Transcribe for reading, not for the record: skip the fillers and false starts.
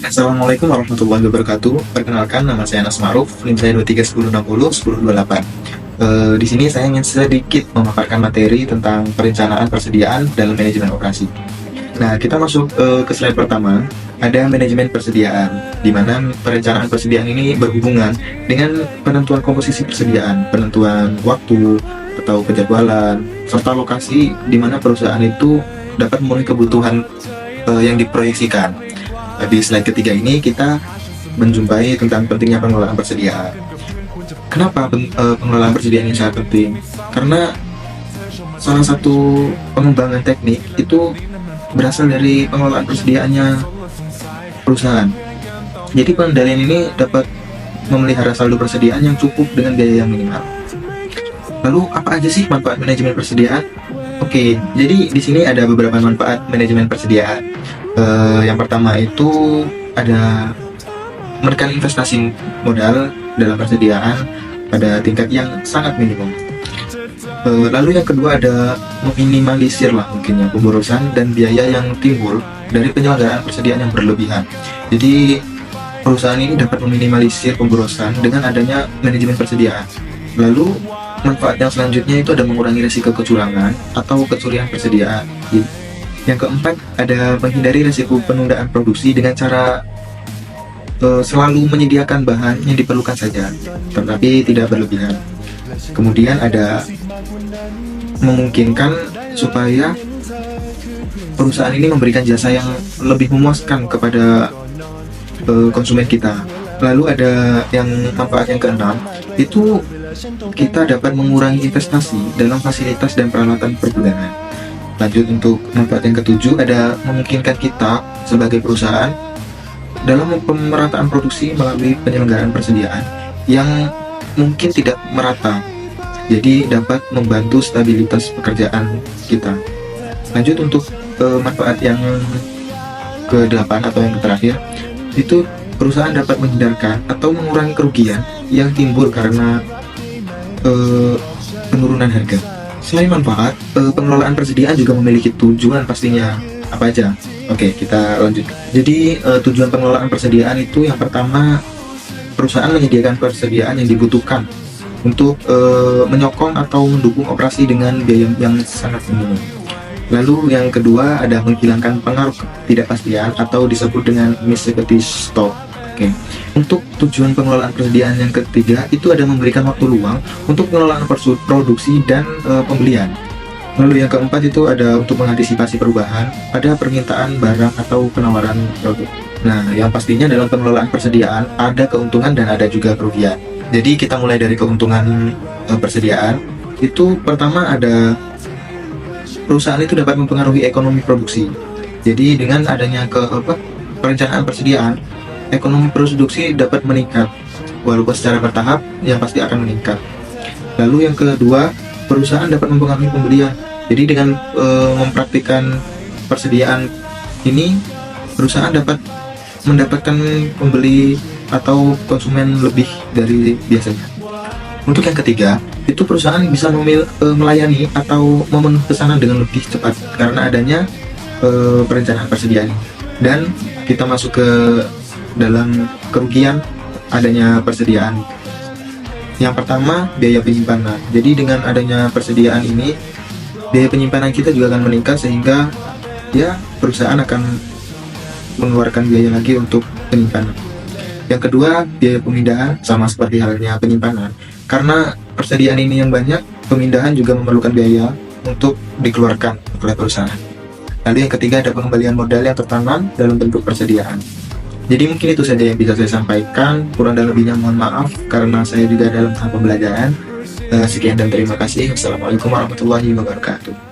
Assalamualaikum warahmatullahi wabarakatuh. Perkenalkan, nama saya Anas Ma'ruf, NIM saya 231060 1028. Di sini saya ingin sedikit memaparkan materi tentang perencanaan persediaan dalam manajemen operasi. Nah, kita masuk ke slide pertama. Ada manajemen persediaan, di mana perencanaan persediaan ini berhubungan dengan penentuan komposisi persediaan, penentuan waktu atau penjadwalan, serta lokasi di mana perusahaan itu dapat memenuhi kebutuhan yang diproyeksikan. Di slide ketiga ini kita menjumpai tentang pentingnya pengelolaan persediaan. Kenapa pengelolaan persediaan ini sangat penting? Karena salah satu pengembangan teknik itu berasal dari pengelolaan persediaannya perusahaan. Jadi pengendalian ini dapat memelihara saldo persediaan yang cukup dengan biaya yang minimal. Lalu apa aja sih manfaat manajemen persediaan? Oke, jadi di sini ada beberapa manfaat manajemen persediaan. Yang pertama itu ada menekan investasi modal dalam persediaan pada tingkat yang sangat minimum. Lalu yang kedua ada meminimalisir mungkinnya pemborosan dan biaya yang timbul dari penyelenggaraan persediaan yang berlebihan. Jadi perusahaan ini dapat meminimalisir pemborosan dengan adanya manajemen persediaan. Lalu manfaat yang selanjutnya itu ada mengurangi risiko kecurangan atau kecurian persediaan. Yang keempat ada menghindari risiko penundaan produksi dengan cara selalu menyediakan bahan yang diperlukan saja, tetapi tidak berlebihan. Kemudian ada memungkinkan supaya perusahaan ini memberikan jasa yang lebih memuaskan kepada konsumen kita. Lalu ada yang manfaat yang keenam, itu kita dapat mengurangi investasi dalam fasilitas dan peralatan pergudangan. Lanjut untuk manfaat yang ketujuh, ada memungkinkan kita sebagai perusahaan dalam pemerataan produksi melalui penyelenggaraan persediaan yang mungkin tidak merata, jadi dapat membantu stabilitas pekerjaan kita. Lanjut untuk manfaat yang ke-8 atau yang terakhir, itu perusahaan dapat menghindarkan atau mengurangi kerugian yang timbul karena penurunan harga. Selain manfaat, pengelolaan persediaan juga memiliki tujuan pastinya. Apa aja? Oke, kita lanjut. Jadi tujuan pengelolaan persediaan itu yang pertama, perusahaan menyediakan persediaan yang dibutuhkan untuk menyokong atau mendukung operasi dengan biaya yang sangat minimum. Lalu yang kedua ada menghilangkan pengaruh ketidakpastian atau disebut dengan misliquidity stock. Oke. Untuk tujuan pengelolaan persediaan yang ketiga itu ada memberikan waktu luang untuk pengelolaan produksi dan pembelian. Lalu yang keempat itu ada untuk mengantisipasi perubahan pada permintaan barang atau penawaran produk. Nah, yang pastinya dalam pengelolaan persediaan ada keuntungan dan ada juga kerugian. Jadi kita mulai dari keuntungan persediaan. Itu pertama ada perusahaan itu dapat mempengaruhi ekonomi produksi. Jadi dengan adanya perencanaan persediaan, ekonomi produksi dapat meningkat, walaupun secara bertahap yang pasti akan meningkat. Lalu yang kedua, perusahaan dapat mempengaruhi pembelian. Jadi dengan mempraktikkan persediaan ini, perusahaan dapat mendapatkan pembeli atau konsumen lebih dari biasanya. Untuk yang ketiga, itu perusahaan bisa melayani atau memenuhi pesanan dengan lebih cepat karena adanya perencanaan persediaan. Dan kita masuk ke dalam kerugian adanya persediaan. Yang pertama, biaya penyimpanan. Jadi dengan adanya persediaan ini, biaya penyimpanan kita juga akan meningkat sehingga ya perusahaan akan mengeluarkan biaya lagi untuk penyimpanan. Yang kedua, biaya pemindahan, sama seperti halnya penyimpanan. Karena persediaan ini yang banyak, pemindahan juga memerlukan biaya untuk dikeluarkan oleh perusahaan. Lalu yang ketiga ada pengembalian modal yang tertanam dalam bentuk persediaan. Jadi mungkin itu saja yang bisa saya sampaikan, kurang dan lebihnya mohon maaf karena saya juga dalam tahap pembelajaran. Sekian dan terima kasih. Wassalamualaikum warahmatullahi wabarakatuh.